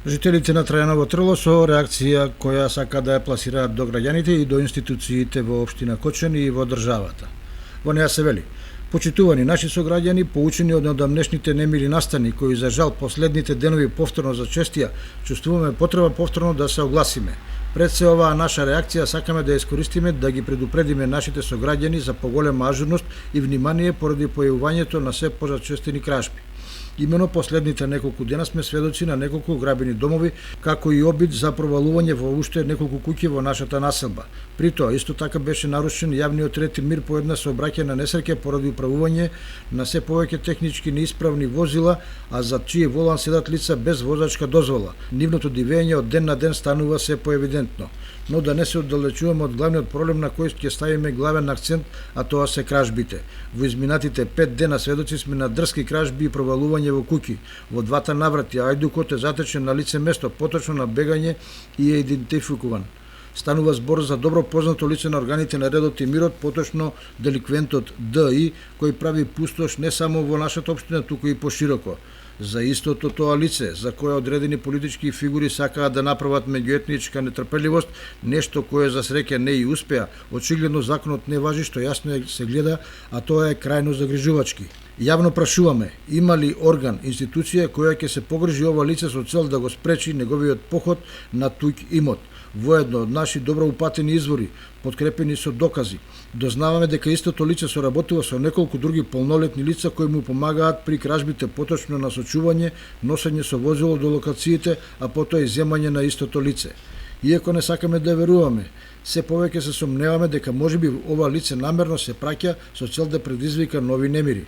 Жителите на Трајаново Трело со реакција која сака да ја пласираат до граѓаните и до институциите во општина Кочани и во државата. Во неа се вели: почитувани наши сограѓани, поучени од одамнешните немири настани, кои за жал последните денови повторно зачестија, чувствуваме потреба повторно да се огласиме. Пред се оваа наша реакција сакаме да ја искористиме да ги предупредиме нашите сограѓани за поголема ажурност и внимание поради појавувањето на се позачестени кражби. Имено последните неколку дена сме сведоци на неколку грабени домови, како и обид за провалување во уште неколку куќи во нашата населба. При тоа, исто така беше нарушен јавниот ред и мир по една сообраќајна несреќа поради управување на се повеќе технички неисправни возила, а за чие волан седат лица без возачка дозвола. Нивното дивење од ден на ден станува се поевидентно. Но да не се оддалечуваме од главниот проблем на кој ќе ставиме главен акцент, а тоа се кражбите. Во изминатите 5 дена сведоци сме на дрски кражби и провалување во куќи. Во двата наврати ајдукот е затечен на лице место, поточно на бегање и е идентификуван. Станува збор за добро познато лице на органите на редот и мирот, поточно деликвентот Д.И., кој прави пустош не само во нашата општина, туку и пошироко. За истото тоа лице, за кое одредени политички фигури сакаат да направат меѓуетничка нетрпеливост, нешто кое за среќа не и успеа, очигледно законот не важи, што јасно се гледа, а тоа е крајно загрижувачки. Јавно прашуваме, има ли орган, институција која ќе се погрижи ова лице со цел да го спречи неговиот поход на туѓ имот. Воедно од наши добро упатени извори, подкрепени со докази, дознаваме дека истото лице соработува со неколку други полнолетни лица кои му помагаат при кражбите, поточно насочување, носење со возило до локациите, а потоа и земање на истото лице. Иако не сакаме да веруваме, се повеќе се сомневаме дека можеби ова лице намерно се праќа со цел да предизвика нови немири.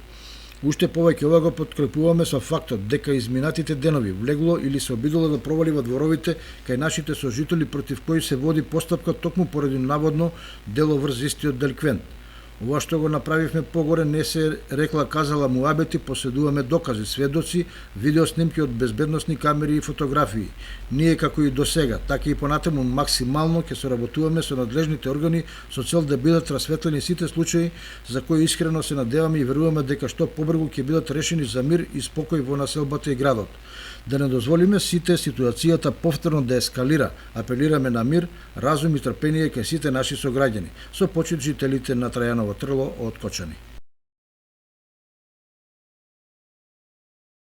Уште повеќе ова го подкрепуваме со фактот дека изминатите денови влегло или се обидело да провали во дворовите кај нашите сожители против кои се води постапка токму поради наводно дело врз истиот деликвент. Ова што го направивме погоре не се рекла казала муабети, поседуваме докази, сведоци, видеоснимки од безбедносни камери и фотографии. Ние како и до сега, така и понатаму максимално ќе соработуваме со надлежните органи со цел да бидат расветлени сите случаи за кои искрено се надеваме и веруваме дека што побрзо ќе бидат решени за мир и спокој во населбата и градот. Да не дозволиме сите ситуацијата повторно да ескалира, апелираме на мир, разум и трпение кај сите наши сограѓани, со почит жителите на Трајаново Трело од Кочани.